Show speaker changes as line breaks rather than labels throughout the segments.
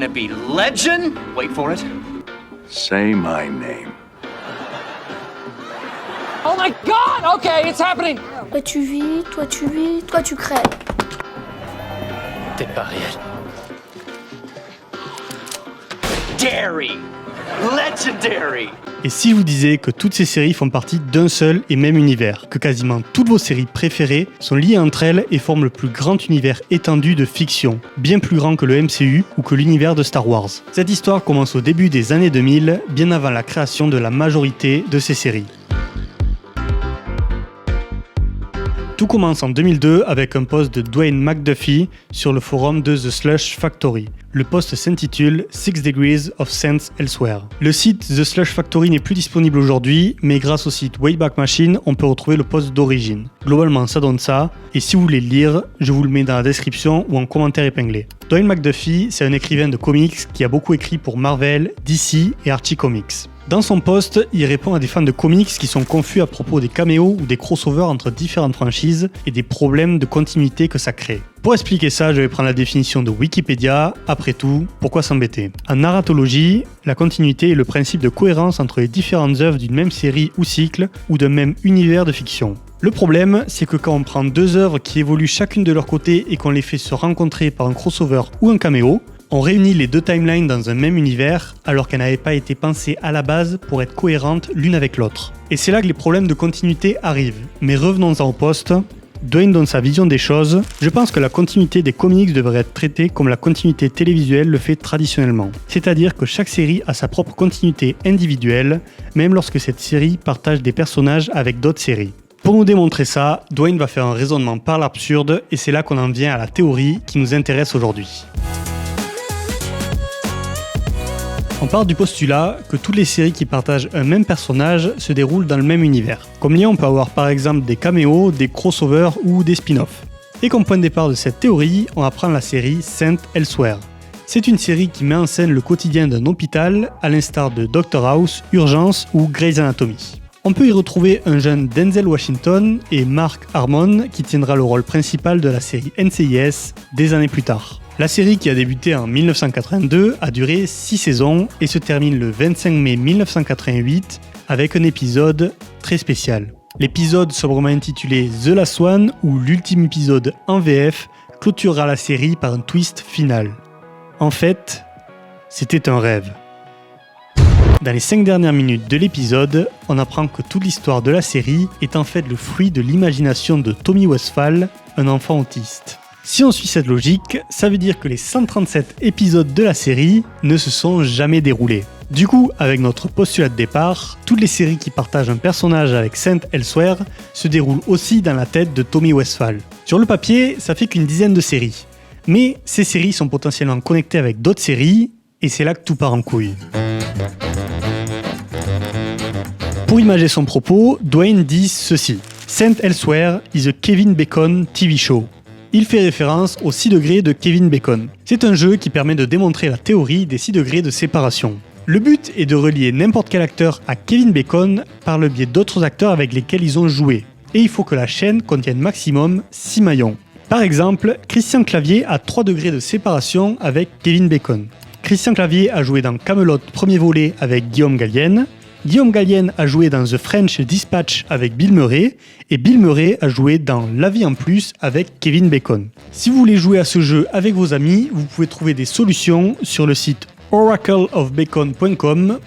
gonna be legend. Wait for it.
Say my name.
Oh my God! Okay, it's happening.
Toi tu vis, toi tu crées.
T'es pas réel.
Dairy. Legendary.
Et si je vous disais que toutes ces séries font partie d'un seul et même univers, que quasiment toutes vos séries préférées sont liées entre elles et forment le plus grand univers étendu de fiction, bien plus grand que le MCU ou que l'univers de Star Wars. Cette histoire commence au début des années 2000, bien avant la création de la majorité de ces séries. Tout commence en 2002 avec un post de Dwayne McDuffie sur le forum de The Slush Factory. Le post s'intitule 6 Degrees of Sense Elsewhere. Le site The Slush Factory n'est plus disponible aujourd'hui, mais grâce au site Wayback Machine, on peut retrouver le post d'origine. Globalement, ça donne ça, et si vous voulez le lire, je vous le mets dans la description ou en commentaire épinglé. Dwayne McDuffie, c'est un écrivain de comics qui a beaucoup écrit pour Marvel, DC et Archie Comics. Dans son post, il répond à des fans de comics qui sont confus à propos des caméos ou des crossovers entre différentes franchises et des problèmes de continuité que ça crée. Pour expliquer ça, je vais prendre la définition de Wikipédia. Après tout, pourquoi s'embêter ? En narratologie, la continuité est le principe de cohérence entre les différentes œuvres d'une même série ou cycle ou d'un même univers de fiction. Le problème, c'est que quand on prend deux œuvres qui évoluent chacune de leur côté et qu'on les fait se rencontrer par un crossover ou un caméo, on réunit les deux timelines dans un même univers alors qu'elles n'avaient pas été pensées à la base pour être cohérentes l'une avec l'autre. Et c'est là que les problèmes de continuité arrivent. Mais revenons-en au poste. Dwayne donne sa vision des choses. Je pense que la continuité des comics devrait être traitée comme la continuité télévisuelle le fait traditionnellement. C'est-à-dire que chaque série a sa propre continuité individuelle, même lorsque cette série partage des personnages avec d'autres séries. Pour nous démontrer ça, Dwayne va faire un raisonnement par l'absurde et c'est là qu'on en vient à la théorie qui nous intéresse aujourd'hui. On part du postulat que toutes les séries qui partagent un même personnage se déroulent dans le même univers. Comme lien, on peut avoir par exemple des caméos, des crossovers ou des spin-offs. Et comme point de départ de cette théorie, on apprend la série Saint Elsewhere. C'est une série qui met en scène le quotidien d'un hôpital, à l'instar de Dr House, Urgence ou Grey's Anatomy. On peut y retrouver un jeune Denzel Washington et Mark Harmon qui tiendra le rôle principal de la série NCIS des années plus tard. La série, qui a débuté en 1982, a duré 6 saisons et se termine le 25 mai 1988 avec un épisode très spécial. L'épisode sobrement intitulé The Last One, ou l'ultime épisode en VF, clôturera la série par un twist final. En fait, c'était un rêve. Dans les 5 dernières minutes de l'épisode, on apprend que toute l'histoire de la série est en fait le fruit de l'imagination de Tommy Westphall, un enfant autiste. Si on suit cette logique, ça veut dire que les 137 épisodes de la série ne se sont jamais déroulés. Du coup, avec notre postulat de départ, toutes les séries qui partagent un personnage avec Saint Elsewhere se déroulent aussi dans la tête de Tommy Westphall. Sur le papier, ça fait qu'une dizaine de séries. Mais ces séries sont potentiellement connectées avec d'autres séries, et c'est là que tout part en couille. Pour imager son propos, Dwayne dit ceci. Saint Elsewhere is a Kevin Bacon TV show. Il fait référence aux 6 degrés de Kevin Bacon. C'est un jeu qui permet de démontrer la théorie des 6 degrés de séparation. Le but est de relier n'importe quel acteur à Kevin Bacon par le biais d'autres acteurs avec lesquels ils ont joué. Et il faut que la chaîne contienne maximum 6 maillons. Par exemple, Christian Clavier a 3 degrés de séparation avec Kevin Bacon. Christian Clavier a joué dans Camelot premier volet avec Guillaume Gallienne. Guillaume Gallienne a joué dans The French Dispatch avec Bill Murray, et Bill Murray a joué dans La vie en plus avec Kevin Bacon. Si vous voulez jouer à ce jeu avec vos amis, vous pouvez trouver des solutions sur le site oracleofbacon.com,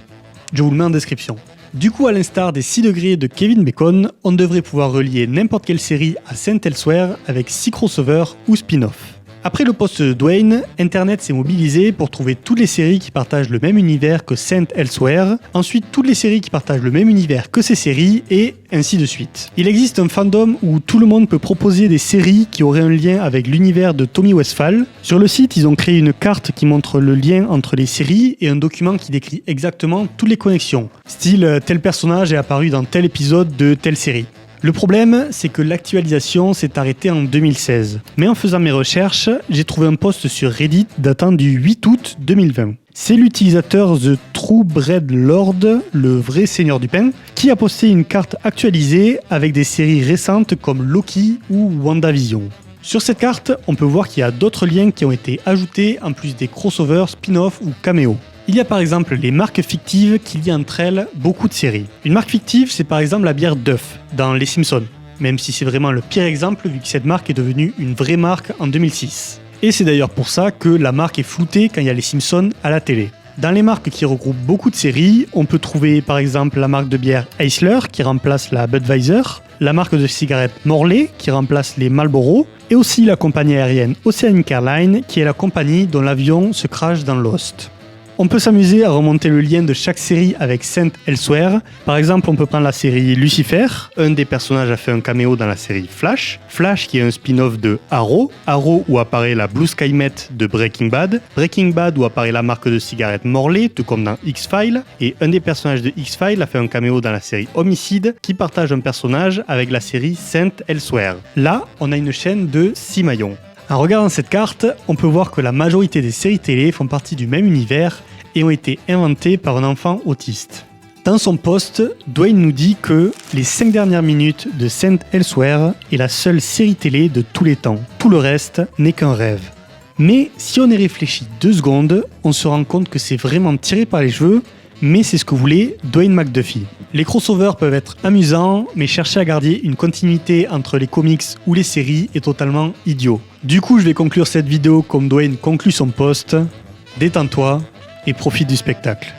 je vous le mets en description. Du coup, à l'instar des 6 degrés de Kevin Bacon, on devrait pouvoir relier n'importe quelle série à Saint Elsewhere avec 6 crossovers ou spin-offs. Après le post de Dwayne, Internet s'est mobilisé pour trouver toutes les séries qui partagent le même univers que Saint Elsewhere, ensuite toutes les séries qui partagent le même univers que ces séries, et ainsi de suite. Il existe un fandom où tout le monde peut proposer des séries qui auraient un lien avec l'univers de Tommy Westphall. Sur le site, ils ont créé une carte qui montre le lien entre les séries et un document qui décrit exactement toutes les connexions. Style, tel personnage est apparu dans tel épisode de telle série. Le problème, c'est que l'actualisation s'est arrêtée en 2016. Mais en faisant mes recherches, j'ai trouvé un post sur Reddit datant du 8 août 2020. C'est l'utilisateur The True Bread Lord, le vrai seigneur du pain, qui a posté une carte actualisée avec des séries récentes comme Loki ou WandaVision. Sur cette carte, on peut voir qu'il y a d'autres liens qui ont été ajoutés en plus des crossovers, spin-off ou caméos. Il y a par exemple les marques fictives qui lient entre elles beaucoup de séries. Une marque fictive, c'est par exemple la bière Duff dans Les Simpsons, même si c'est vraiment le pire exemple vu que cette marque est devenue une vraie marque en 2006. Et c'est d'ailleurs pour ça que la marque est floutée quand il y a Les Simpsons à la télé. Dans les marques qui regroupent beaucoup de séries, on peut trouver par exemple la marque de bière Eisler qui remplace la Budweiser, la marque de cigarettes Morley qui remplace les Marlboro, et aussi la compagnie aérienne Oceanic Airlines qui est la compagnie dont l'avion se crache dans Lost. On peut s'amuser à remonter le lien de chaque série avec Saint Elsewhere. Par exemple, on peut prendre la série Lucifer. Un des personnages a fait un caméo dans la série Flash. Flash qui est un spin-off de Arrow. Arrow où apparaît la Blue Sky Met de Breaking Bad. Breaking Bad où apparaît la marque de cigarettes Morley, tout comme dans X-Files. Et un des personnages de X-Files a fait un caméo dans la série Homicide qui partage un personnage avec la série Saint Elsewhere. Là, on a une chaîne de 6 maillons. En regardant cette carte, on peut voir que la majorité des séries télé font partie du même univers et ont été inventées par un enfant autiste. Dans son post, Dwayne nous dit que les 5 dernières minutes de Saint Elsewhere est la seule série télé de tous les temps. Tout le reste n'est qu'un rêve. Mais si on y réfléchit 2 secondes, on se rend compte que c'est vraiment tiré par les cheveux, mais c'est ce que voulait Dwayne McDuffie. Les crossovers peuvent être amusants, mais chercher à garder une continuité entre les comics ou les séries est totalement idiot. Du coup, je vais conclure cette vidéo comme Dwayne conclut son post. Détends-toi et profite du spectacle.